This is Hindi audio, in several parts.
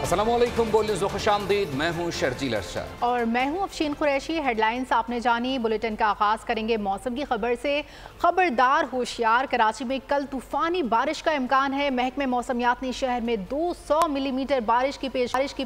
अस्सलामुअलैकुम, बोल न्यूज़ में खुशामदीद। मैं हूँ शर्जील अरशद और मैं हूँ अफशीन कुरैशी। हेडलाइंस आपने जानी। बुलेटिन का आगाज़ करेंगे मौसम की खबर से। खबरदार होशियार, कराची में कल तूफानी बारिश का इम्कान है। महकमे मौसमियात ने शहर में 200 मिलीमीटर बारिश की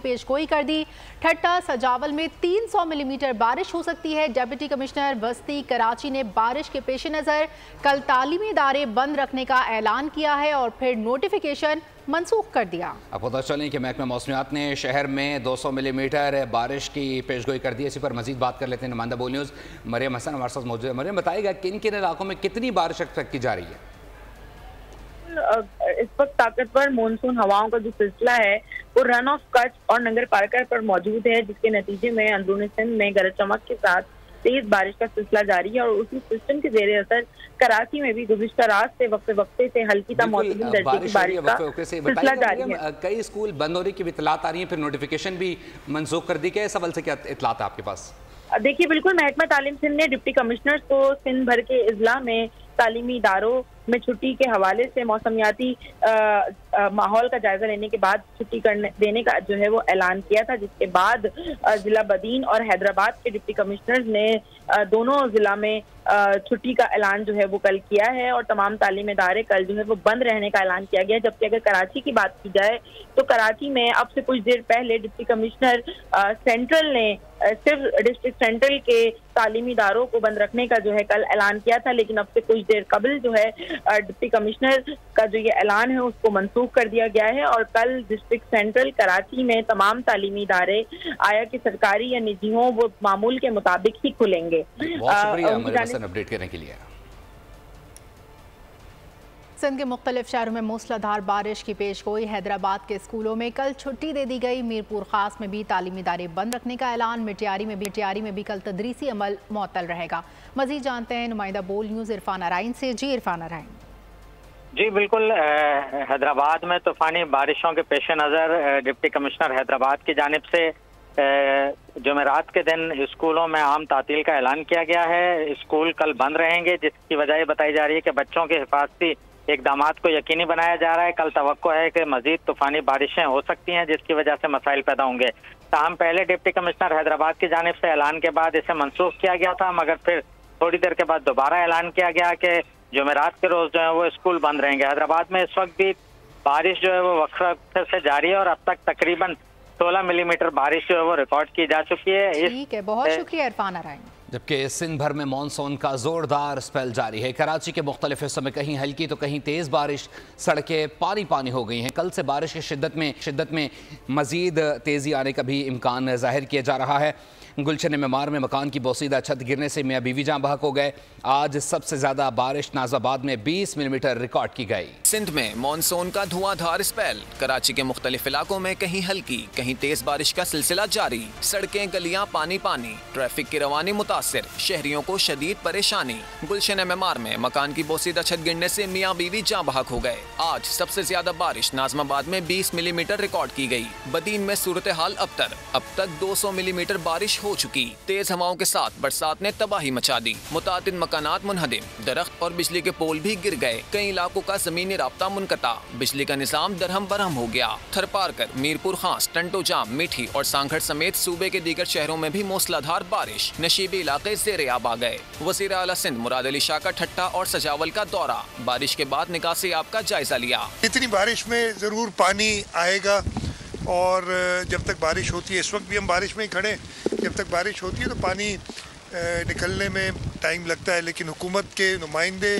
पेशगोई कर दी। ठट्टा सजावल में 300 मिलीमीटर बारिश हो सकती है। डिप्टी कमिश्नर वस्ती कराची ने बारिश के पेश नज़र कल तालीमी इदारे बंद रखने का ऐलान किया है और फिर नोटिफिकेशन मनसूख कर दिया। अब पता चलें कि महकमा मौसमियात ने शहर में 200 मिलीमीटर बारिश की पेशगोई कर दी है। इसी पर मजीद बात कर लेते हैं। नुमाइंदा बोल न्यूज़ मरियम हसन हमारे साथ मौजूद है। मरियम, बताइएगा किन किन इलाकों में कितनी बारिश एक्सपेक्ट की जा रही है? इस वक्त ताकतवर मानसून हवाओं का जो सिलसिला है वो रन ऑफ कच्छ और नंगर पारकर पर मौजूद है, जिसके नतीजे में अंदरूनी सिंध में गरज चमक के साथ तेज बारिश का सिलसिला जारी है और उसी सिस्टम के जेर असर कराची में भी गुज़िश्ता रात से वक्फे से हल्की ता मौसमी दर्जे की बारिश का सिलसिला जारी है। कई स्कूल बंद होने की इतलात आ रही है, फिर नोटिफिकेशन भी मनसूख कर दी गई है। इस हवाले से क्या इतलात है आपके पास? देखिए, बिल्कुल महकमा तालीम सिंध ने डिप्टी कमिश्नर्स को सिंध भर के अजला में तालीमी इदारों में छुट्टी के हवाले से मौसमियाती माहौल का जायजा लेने के बाद छुट्टी देने का जो है वो ऐलान किया था, जिसके बाद जिला बदीन और हैदराबाद के डिप्टी कमिश्नर्स ने दोनों जिला में छुट्टी का ऐलान जो है वो कल किया है और तमाम तालीम इदारे कल जो है वो बंद रहने का ऐलान किया गया है। जबकि अगर कराची की बात की जाए तो कराची में अब से कुछ देर पहले डिप्टी कमिश्नर सेंट्रल ने सिर्फ डिस्ट्रिक्ट सेंट्रल के तालीमी इदारों को बंद रखने का जो है कल ऐलान किया था, लेकिन अब से कुछ देर कबल जो है डिप्टी कमिश्नर का जो ये ऐलान है उसको मनसूख कर दिया गया है और कल डिस्ट्रिक्ट सेंट्रल कराची में तमाम तालीमी इदारे आया कि सरकारी या निजी हों वो मामूल के मुताबिक ही खुलेंगे। बहुत शुक्रिया अपडेट करने के लिए। सिंध के मुख्तलिफ शहरों में मूसलाधार बारिश की पेशगोई। हैदराबाद के स्कूलों में कल छुट्टी दे दी गई। मीरपुर खास में भी तालीमी इदारे बंद रखने का ऐलान। मिटियारी में भी कल तदरीसी अमल मुअत्तल रहेगा। मजीद जानते हैं नुमाइंदा बोल न्यूज़ इरफान अराइन से। जी इरफान अराइन। जी बिल्कुल, हैदराबाद में तूफानी बारिशों के पेश नज़र डिप्टी कमिश्नर हैदराबाद की जानिब से जुमेरात के दिन स्कूलों में आम तातील का ऐलान किया गया है। स्कूल कल बंद रहेंगे, जिसकी वजह बताई जा रही है कि बच्चों के हिफाजती इक़दामात को यकीनी बनाया जा रहा है। कल तवक्को है कि मजीद तूफानी बारिशें हो सकती हैं, जिसकी वजह से मसाइल पैदा होंगे। ताहम पहले डिप्टी कमिश्नर हैदराबाद की जानिब से ऐलान के बाद इसे मनसूख किया गया था, मगर फिर थोड़ी देर के बाद दोबारा ऐलान किया गया कि जुमेरात के रोज जो है वो स्कूल बंद रहेंगे। हैदराबाद में इस वक्त भी बारिश जो है वो वक्फे से जारी है और अब तक तकरीबन 16 मिलीमीटर बारिश जो है वो रिकॉर्ड की जा चुकी है। ठीक है, बहुत शुक्रिया इरफान अराइन। जबकि सिंध भर में मानसून का जोरदार स्पेल जारी है। कराची के मुख्तलिफ हिस्सों में कहीं हल्की तो कहीं तेज़ बारिश, सड़कें पानी पानी हो गई हैं। कल से बारिश की शिद्दत में मजीद तेज़ी आने का भी इम्कान जाहिर किया जा रहा है। गुलशन मेमार में मकान की बोसीदा छत गिरने से मियाँ बीवी जाँ बहक हो गए। आज सबसे ज्यादा बारिश नाजाबाद में 20 मिलीमीटर रिकॉर्ड की गई। सिंध में मानसून का धुआंधार स्पेल। कराची के मुख्तलिफ इलाकों में कहीं हल्की कहीं तेज बारिश का सिलसिला जारी। सड़कें गलियां पानी पानी, ट्रैफिक की रवानी मुतासिर, शहरियों को शदीद परेशानी। गुलशन मेमार में मकान की बोसीदा छत गिरने से मियाँ बीवी जाँ बहक हो गए। आज सबसे ज्यादा बारिश नाजमाबाद में 20 मिलीमीटर रिकॉर्ड की गई। बदीन में सूरत हाल अबतर। अब तक 200 मिलीमीटर बारिश हो चुकी। तेज हवाओं के साथ बरसात ने तबाही मचा दी। मुतादिद मकानात मुनहदिम, दरख्त और बिजली के पोल भी गिर गए। कई इलाकों का जमीनी राब्ता मुनकता, बिजली का निजाम दरहम बरहम हो गया। थरपारकर, मीरपुर खास, टंटो जाम, मीठी और सांगड़ समेत सूबे के दीगर शहरों में भी मूसलाधार बारिश। नशीबी इलाके ज़ेरे आब आ गए। वज़ीर आला सिंध मुराद अली शाह का ठट्टा और सजावल का दौरा। बारिश के बाद निकासी आब का जायजा लिया। इतनी बारिश में जरूर पानी आएगा और जब तक बारिश होती है, इस वक्त भी हम बारिश में ही खड़े, जब तक बारिश होती है तो पानी निकलने में टाइम लगता है। लेकिन हुकूमत के नुमाइंदे,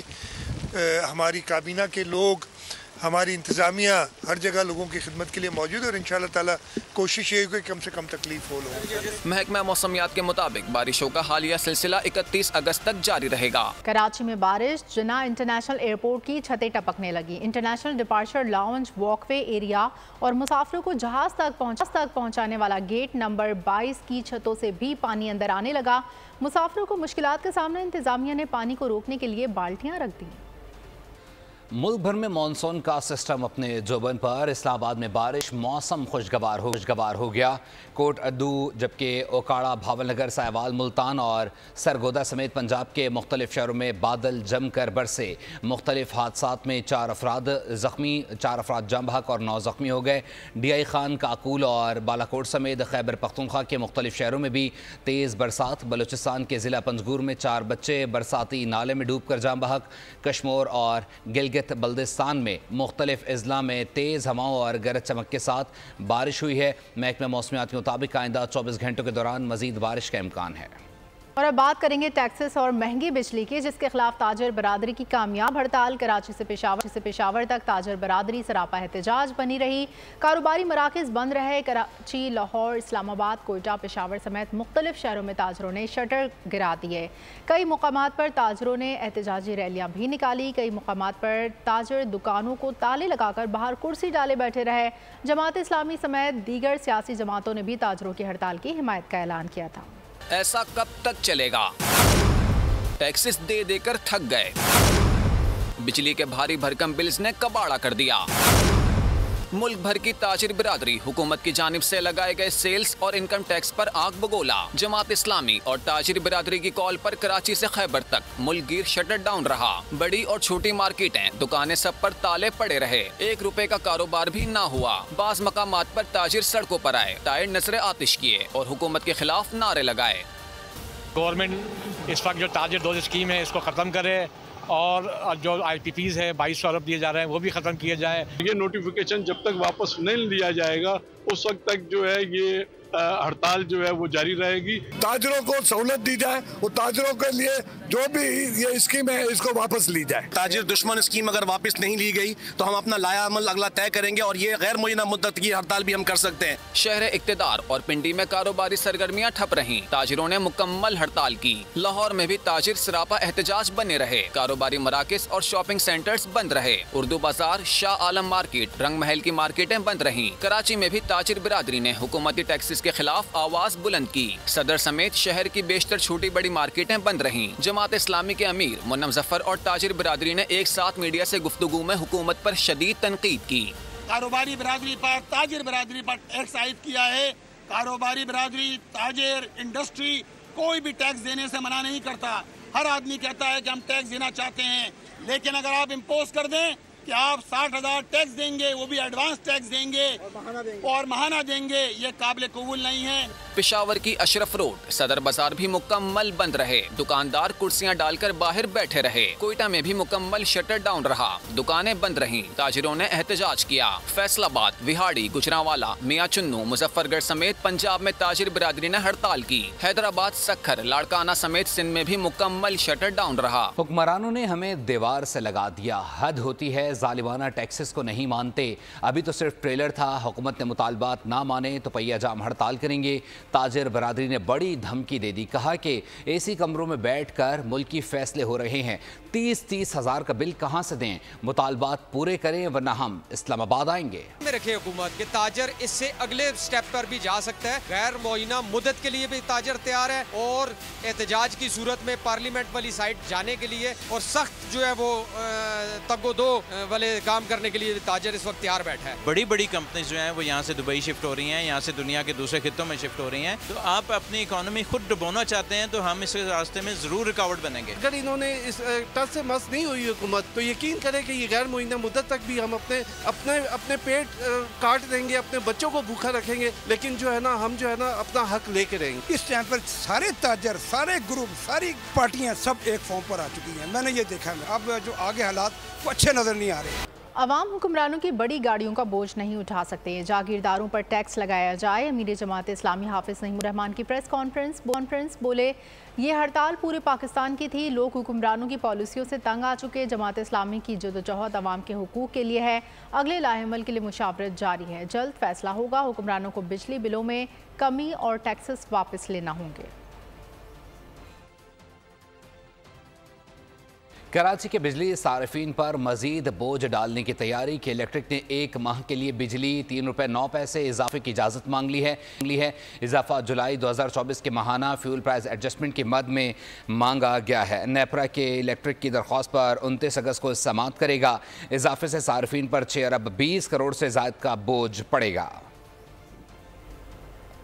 हमारी काबीना के लोग, हमारी इंतज़ामिया हर जगह लोगों की खिदमत के लिए मौजूद है और इंशाअल्लाह ताला कोशिश ये होगी कि कम से कम तकलीफ हो लोगों। महकमा मौसमियात के मुताबिक बारिशों का हालिया सिलसिला 31 अगस्त तक जारी रहेगा। कराची में बारिश, जिन्ना इंटरनेशनल एयरपोर्ट की छतें टपकने लगी। International departure lounge, walkway area और मुसाफिरों को जहाज तक पहुँचाने वाला गेट नंबर 22 की छतों से भी पानी अंदर आने लगा। मुसाफिरों को मुश्किलात का सामना। इंतजामिया ने पानी को रोकने के लिए बाल्टियाँ रख दी। मुल्क भर में मानसून का सिस्टम अपने जोबन पर। इस्लामाबाद में बारिश, मौसम खुशगवार हो गया। कोट अद्दू जबकि ओकाड़ा, भावलनगर, साहिवाल, मुल्तान और सरगोदा समेत पंजाब के मुख्तलिफ शहरों में बादल जमकर बरसे। मुख्तलिफ हादसात में 4 अफराद जख्मी, 4 अफराद जाम बहक और 9 जख्मी हो गए। DI खान, काकूल और बालाकोट समेत खैबर पख्तूनख्वा के मुख्तलिफ शहरों में भी तेज़ बरसात। बलूचिस्तान के ज़िला पंजगूर में 4 बच्चे बरसाती नाले में डूब कर जाम बहक। कश्मीर और गिलगित बल्दिस्तान में मुख्तलिफ अजला में तेज़ हवाओं और गरज चमक के साथ बारिश हुई है। महकमा मौसमियात के मुताबिक आइंदा 24 घंटों के दौरान मजीद बारिश का इम्कान है। और अब बात करेंगे टैक्सेस और महंगी बिजली की, जिसके खिलाफ ताजर बरादरी की कामयाब हड़ताल। कराची से पेशावर तक ताजर बरादरी सरापा एहतजाज बनी रही। कारोबारी मराकज़ बंद रहे। कराची, लाहौर, इस्लामाबाद, कोयटा, पेशावर समेत मुख्तलिफ शहरों में ताजरों ने शटर गिरा दिए। कई मुकामात पर ताजरों ने एहतजाजी रैलियाँ भी निकाली। कई मुकामात पर ताजर दुकानों को ताले लगाकर बाहर कुर्सी डाले बैठे रहे। जमात इस्लामी समेत दीगर सियासी जमातों ने भी ताजरों की हड़ताल की हिमायत का ऐलान किया था। ऐसा कब तक चलेगा? टैक्सेस दे देकर थक गए। बिजली के भारी भरकम बिल्स ने कबाड़ा कर दिया। मुल्क भर की ताजिर बिरादरी हुकूमत की जानिब से लगाए गए सेल्स और इनकम टैक्स पर आग बगोला। जमात इस्लामी और ताजिर बिरादरी की कॉल पर कराची से खैबर तक मुल्क गिर शटर डाउन रहा। बड़ी और छोटी मार्केटें, दुकानें सब पर ताले पड़े रहे। 1 रुपए का कारोबार भी ना हुआ। बाज मकामात पर ताजिर सड़कों पर आए, टायर नजरे आतिश किए और हुकूमत के खिलाफ नारे लगाए। गवर्नमेंट इस वक्त जो ताजिर दो स्कीम है इसको ख़त्म करे और जो IPPs है 2200 अरब दिए जा रहे हैं वो भी ख़त्म किए जाए। ये नोटिफिकेशन जब तक वापस नहीं लिया जाएगा उस वक्त तक जो है ये हड़ताल जो है वो जारी रहेगी। ताजरों को सहूलत दी जाए और ताजरों के लिए जो भी ये स्कीम है इसको वापस ली जाए। ताजिर दुश्मन स्कीम अगर वापस नहीं ली गई तो हम अपना लाया अमल अगला तय करेंगे और ये गैर मुय्यना मुद्दत की हड़ताल भी हम कर सकते हैं। शहर इक्तदार और पिंडी में कारोबारी सरगर्मियां ठप रहीं। ताजिरों ने मुकम्मल हड़ताल की। लाहौर में भी ताजिर सरापा एहतजाज बने रहे। कारोबारी मराकज़ और शॉपिंग सेंटर्स बंद रहे। उर्दू बाजार, शाह आलम मार्केट, रंग महल की मार्केटें बंद रहीं। कराची में भी ताजिर बिरादरी ने हुकूमती टैक्सेस के खिलाफ आवाज बुलंद की। सदर समेत शहर की बेशतर छोटी बड़ी मार्केटें बंद रहीं। जमात इस्लामी के अमीर मुन्नम जफर और ताजिर बिरादरी ने एक साथ मीडिया से गुफ्तगू में हुकूमत पर शदीद तनकीद की। कारोबारी बिरादरी पर, ताजिर बिरादरी पर टैक्स आयद किया है। कारोबारी बिरादरी, ताजिर, इंडस्ट्री कोई भी टैक्स देने से मना नहीं करता। हर आदमी कहता है कि हम टैक्स देना चाहते हैं, लेकिन अगर आप इम्पोज कर दें कि आप 60,000 टैक्स देंगे, वो भी एडवांस टैक्स देंगे और महाना देंगे, ये काबिल कबूल नहीं है। पेशावर की अशरफ रोड, सदर बाजार भी मुकम्मल बंद रहे। दुकानदार कुर्सियां डालकर बाहर बैठे रहे। कोयटा में भी मुकम्मल शटर डाउन रहा। दुकानें बंद रहीं। ताजिरों ने एहतजाज किया। फैसलाबाद, विहाड़ी, गुजरांवाला, मियां चुन्नू, मुजफ्फरगढ़ समेत पंजाब में ताजिर बिरादरी ने हड़ताल की। हैदराबाद, सखर, लाड़काना समेत सिंध में भी मुकम्मल शटर डाउन रहा। हुक्मरानों ने हमें दीवार से लगा दिया। हद होती है, जालिमाना टैक्सेस को नहीं मानते। अभी तो सिर्फ ट्रेलर था। हुकूमत ने मुतालबात ना माने तो पहिया जाम हड़ताल करेंगे। ताजिर बरादरी ने बड़ी धमकी दे दी। कहा कि AC कमरों में बैठकर मुल्की फैसले हो रहे हैं। 30-30 हज़ार का बिल कहाँ से दें? मुतालबात पूरे करें वरना हम इस्लामाबाद आएंगे। में रखे हुकूमत के ताजर इससे अगले स्टेप पर भी जा सकता है। गैर मुअय्यना मुद्दत के लिए भी ताजर तैयार है और एहतजाज की सूरत में पार्लियामेंट वाली साइड जाने के लिए और सख्त जो है वो तगो-दो वाले काम करने के लिए ताजर इस वक्त तैयार बैठा है। बड़ी बड़ी कंपनीज जो हैं वो यहाँ से दुबई शिफ्ट हो रही हैं, यहाँ से दुनिया के दूसरे खित्तों में शिफ्ट हो रही हैं। तो आप अपनी इकोनॉमी खुद डुबोना चाहते हैं तो हम इस रास्ते में जरूर रुकावट बनेंगे। अगर इन्होंने इस टच से मस नहीं हुई हुकूमत तो यकीन करें कि ये गैर मुअय्यना मुद्दत तक भी हम अपने पेट काट देंगे, अपने बच्चों को भूखा रखेंगे, लेकिन जो है ना हम जो है ना अपना हक लेके रहेंगे। इस टाइम पर सारे ताजर, सारे ग्रुप, सारी पार्टियां सब एक फॉर्म पर आ चुकी हैं। मैंने ये देखा है। अब जो आगे हालात वो अच्छे नजर नहीं आ रहे। अवाम हुक्मरानों की बड़ी गाड़ियों का बोझ नहीं उठा सकते। जागीरदारों पर टैक्स लगाया जाए। अमीर जमात इस्लामी हाफिज नईमुर रहमान की प्रेस कॉन्फ्रेंस बोले ये हड़ताल पूरे पाकिस्तान की थी। लोग हुक्मरानों की पॉलिसियों से तंग आ चुके। जमात इस्लामी की जदोजहद अवाम के हुकूक के लिए है। अगले लाहेमल के लिए मुशावरत जारी है। जल्द फैसला होगा। हुक्मरानों को बिजली बिलों में कमी और टैक्सेस वापस लेना होंगे। कराची के बिजली सार्फिन पर मजीद बोझ डालने की तैयारी के इलेक्ट्रिक ने 1 माह के लिए बिजली 3 रुपये 9 पैसे इजाफे की इजाज़त मांग ली है। इजाफा जुलाई 2024 के माहाना फ्यूल प्राइस एडजस्टमेंट की मद में मांगा गया है। नेपरा के इलेक्ट्रिक की दरख्वास्त पर 29 अगस्त को समाअत करेगा। इजाफे से सार्फिन पर 6 अरब 20 करोड़ से ज़ायद का बोझ पड़ेगा।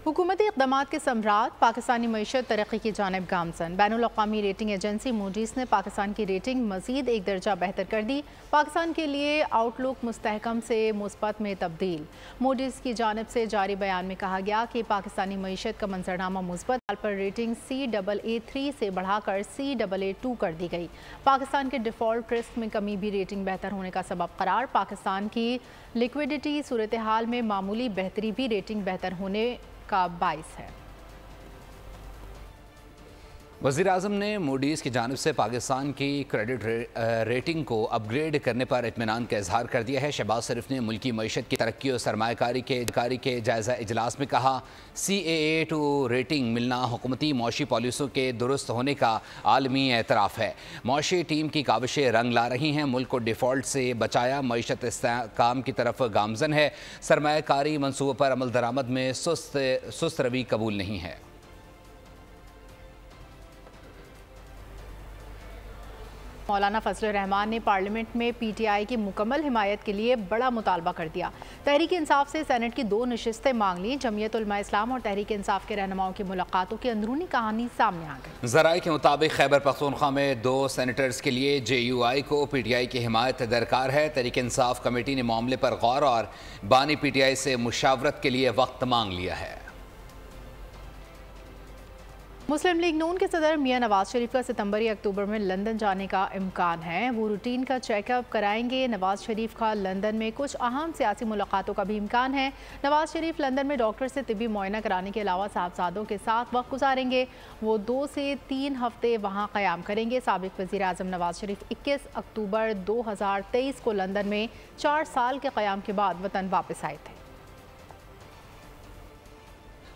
हुकूमती इक़दामात के सम्राट पाकिस्तानी मईशत तरक्की की जानिब गामज़न। बैनुल-अक़वामी रेटिंग एजेंसी मूडीज़ ने पाकिस्तान की रेटिंग मज़ीद 1 दर्जा बेहतर कर दी। पाकिस्तान के लिए आउटलुक मुस्तहकम से मुस्बत में तब्दील। मूडीज़ की जानिब से जारी बयान में कहा गया कि पाकिस्तानी मईशत का मंजरनामा मुस्बत पर रेटिंग CAA3 से बढ़ाकर CAA2 कर दी गई। पाकिस्तान के डिफ़ॉल्ट रिस्क में कमी भी रेटिंग बेहतर होने का सबब करार। पाकिस्तान की लिक्विडिटी सूरत हाल में मामूली बेहतरी भी रेटिंग बेहतर होने का बाइस है। वज़ीर-ए-आज़म ने मूडीज़ की जानिब से पाकिस्तान की क्रेडिट रेटिंग को अपग्रेड करने पर इत्मीनान का इजहार कर दिया है। शहबाज शरीफ ने मुल्की मईशत की तरक्की और सरमायाकारी के जायज़ा इजलास में कहा, CAA2 रेटिंग मिलना हुकूमती मौशी पॉलिसियों के दुरुस्त होने का आलमी एतराफ़ है। मौशी टीम की काविशें रंग ला रही हैं। मुल्क को डिफ़ॉल्ट से बचाया, मईशत इस्तेहकाम की तरफ गामज़न है। सरमायाकारी मनसूबों पर अमल दरामद में सुस्त रवि कबूल नहीं है। मौलाना फजलुर रहमान ने पार्लियामेंट में PTI की मुकम्मल हिमायत के लिए बड़ा मुतालबा कर दिया। तहरीक इंसाफ से सेनेट की 2 नशिस्तें मांग ली। जमीयत उलमा इस्लाम और तहरीक इंसाफ के रहनुमाओं की मुलाकातों की अंदरूनी कहानी सामने आ गई। ज़राए के मुताबिक खैबर पख्तूनख्वा में 2 सेनेटर्स के लिए JUI को PTI की हिमायत दरकार है। तहरीक इंसाफ कमेटी ने मामले पर गौर और बानी PTI से मुशावरत के लिए वक्त मांग लिया है। मुस्लिम लीग नून के सदर मियां नवाज शरीफ का सितंबर या अक्टूबर में लंदन जाने का इम्कान है। वो रूटीन का चेकअप कराएंगे। नवाज शरीफ का लंदन में कुछ अहम सियासी मुलाकातों का भी इम्कान है। नवाज शरीफ लंदन में डॉक्टर से तिब्बी मुआयना कराने के अलावा साहबजादों के साथ वक्त गुजारेंगे। वो 2 से 3 हफ्ते वहाँ क़याम करेंगे। साबिक़ वज़ीर आज़म नवाज शरीफ 21 अक्टूबर 2023 को लंदन में 4 साल के क़याम के बाद वतन वापस आए थे।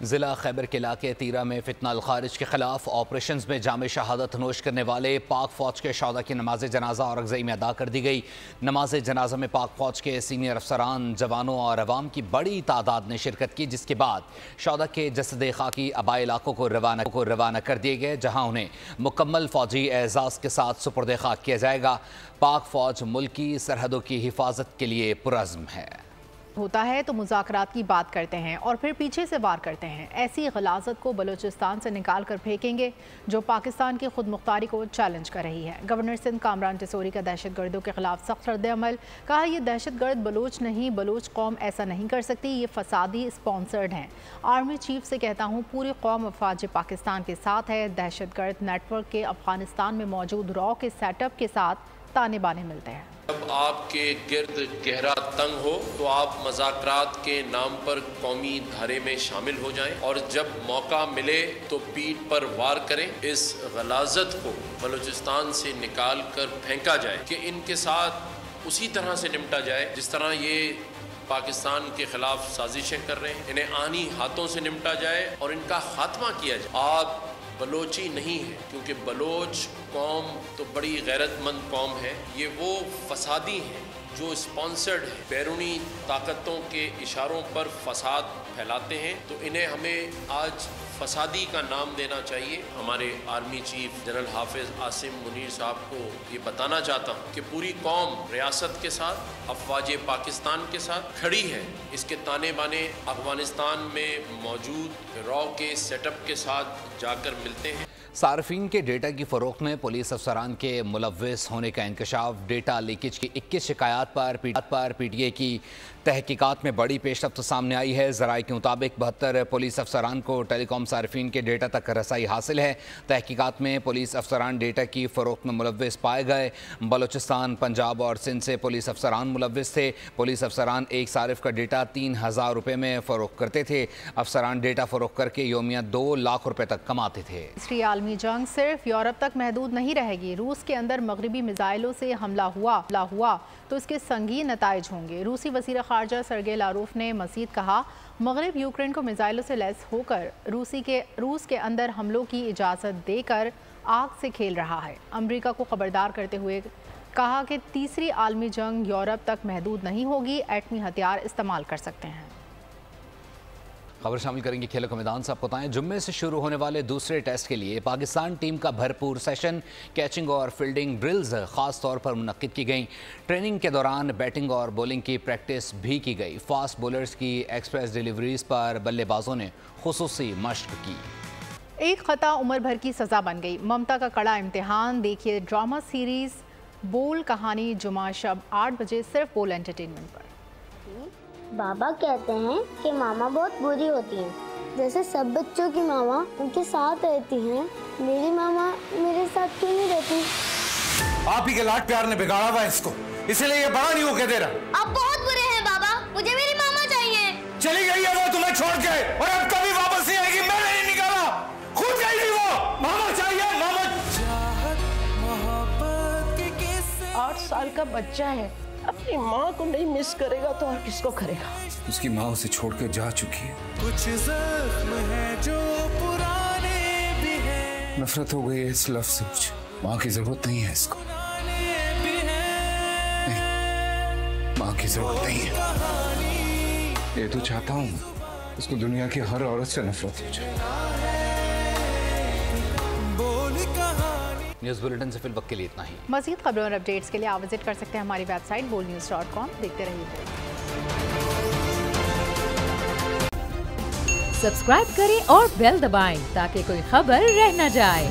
ज़िला खैबर के इलाके तीरा में फितना अल खारिज के खिलाफ ऑपरेशन में जाम शहादत नोश करने वाले पाक फ़ौज के शौदा की नमाज जनाजा और अगज़ई में अदा कर दी गई। नमाज जनाजा में पाक फ़ौज के सीनियर अफसरान, जवानों और अवाम की बड़ी तादाद ने शिरकत की, जिसके बाद शौदा के जसद खाकी आबाई इलाकों को रवाना कर दिए गए, जहाँ उन्हें मुकम्मल फ़ौजी एजाज़ के साथ सुपुर्द खाक किया जाएगा। पाक फ़ौज मुल्क की सरहदों की हिफाजत के लिए पुरज़्म है। होता है तो मुज़ाकरात की बात करते हैं और फिर पीछे से वार करते हैं। ऐसी गलाजत को बलूचिस्तान से निकाल कर फेंकेंगे जो पाकिस्तान की खुद मुख्तारी को चैलेंज कर रही है। गवर्नर सिंध कामरान टिसोरी का दहशत गर्दों के खिलाफ सख्त रद्द-ए-अमल। कहा, यह दहशत गर्द बलूच नहीं, बलूच कौम ऐसा नहीं कर सकती, ये फसादी स्पॉन्सर्ड हैं। आर्मी चीफ से कहता हूँ, पूरी कौम अफवाज पाकिस्तान के साथ है। दहशत गर्द नेटवर्क के अफगानिस्तान में मौजूद रॉ के सेटअप के साथ ताने बाने मिलते हैं। जब आपके गिर्द गहरा तंग हो तो आप मज़ाकरात के नाम पर कौमी धारे में शामिल हो जाएं और जब मौका मिले तो पीठ पर वार करें। इस गलाजत को बलूचिस्तान से निकाल कर फेंका जाए कि इनके साथ उसी तरह से निपटा जाए जिस तरह ये पाकिस्तान के खिलाफ साजिशें कर रहे हैं। इन्हें आनी हाथों से निपटा जाए और इनका खात्मा किया जाए। आप बलोची नहीं है, क्योंकि बलोच कौम तो बड़ी गैरतमंद कौम है। ये वो फसादी हैं जो स्पॉन्सर्ड है, बैरूनी ताकतों के इशारों पर फसाद फैलाते हैं। तो इन्हें हमें आज फसादी का नाम देना चाहिए। हमारे आर्मी चीफ जनरल हाफिज आसिम मुनीर साहब को ये बताना चाहता हूँ कि पूरी कौम रियासत के साथ, अफवाज पाकिस्तान के साथ खड़ी है। इसके ताने बाने अफगानिस्तान में मौजूद रॉ के सेटअप के साथ जाकर मिलते हैं। सार्फिन के डेटा की फ़रोख्त में पुलिस अफसरान के मुलव्वस होने का इंकशाफ। डेटा लीकेज की 21 शिकायत पर PTA की तहकीकात में बड़ी पेशरफ्त सामने आई है। ज़राए के मुताबिक 72 पुलिस अफसरान को टेलीकॉम सार्फिन के डेटा तक रसाई हासिल है। तहकीकात में पुलिस अफसरान डेटा की फ़रोख्त में मुलव्वस पाए गए। बलूचिस्तान, पंजाब और सिंध से पुलिस अफसरान मुलव्वस थे। पुलिस अफसरान एक सारिफ का डेटा 3000 रुपये में फ़रोख्त करते थे। अफसरान डेटा फ़रोख्त करके योमिया 2 लाख रुपये तक कमाते थे। तीसरी आलमी जंग सिर्फ यूरोप तक महदूद नहीं रहेगी। रूस के अंदर मगरबी मिसाइलों से हमला हुआ तो इसके संगीन नताइज होंगे। रूसी वज़ीर ख़ारजा सर्गे लारोफ ने मज़ीद कहा, मगरब यूक्रेन को मिसाइलों से लैस होकर रूस के अंदर हमलों की इजाज़त देकर आग से खेल रहा है। अमेरिका को खबरदार करते हुए कहा कि तीसरी आलमी जंग यूरोप तक महदूद नहीं होगी, एटमी हथियार इस्तेमाल कर सकते हैं। खबर शामिल करेंगे खेलों के मैदान से। आपको बताएं, जुम्मे से शुरू होने वाले दूसरे टेस्ट के लिए पाकिस्तान टीम का भरपूर सेशन, कैचिंग और फील्डिंग ड्रिल्स खास तौर पर मुनक्किद की गई। ट्रेनिंग के दौरान बैटिंग और बॉलिंग की प्रैक्टिस भी की गई। फास्ट बॉलर्स की एक्सप्रेस डिलीवरीज पर बल्लेबाजों ने खुसूसी मशक की। एक खता उम्र भर की सजा बन गई। ममता का कड़ा इम्तिहान। देखिए ड्रामा सीरीज बोल कहानी जुमा शब 8 बजे सिर्फ बोल एंटरटेनमेंट पर। बाबा कहते हैं कि मामा बहुत बुरी होती हैं। जैसे सब बच्चों की मामा उनके साथ रहती हैं, मेरी मामा मेरे साथ क्यों नहीं रहती? आप ही के लाड प्यार ने बिगाड़ा हुआ इसको, इसलिए ये बड़ा नहीं होके दे रहा। आप बहुत बुरे हैं बाबा, मुझे मेरी मामा चाहिए। चली गई है वो तुम्हें छोड़ के, और अब कभी वापस नहीं आएगी। मैंने नहीं निकाला, खुद गई नहीं वो। मामा चाहिए, मामा। 8 साल का बच्चा है, अपनी माँ को नहीं मिस करेगा तो और किसको करेगा? उसकी माँ उसे छोड़ के जा चुकी है। कुछ ज़ख्म है जो पुराने भी हैं। नफरत हो गई है इस लफ्ज़ से मुझे। माँ की जरूरत नहीं है इसको, माँ की जरूरत नहीं है। ये तो चाहता हूँ उसको दुनिया की हर औरत से नफरत हो जाए। न्यूज़ बुलेटिन से फिल वक्त के लिए इतना ही। मज़ीद खबरों और अपडेट्स के लिए आप विजिट कर सकते हैं हमारी वेबसाइट bolnews.com। देखते रहिए। सब्सक्राइब करें और बेल दबाएं ताकि कोई खबर रह न जाए।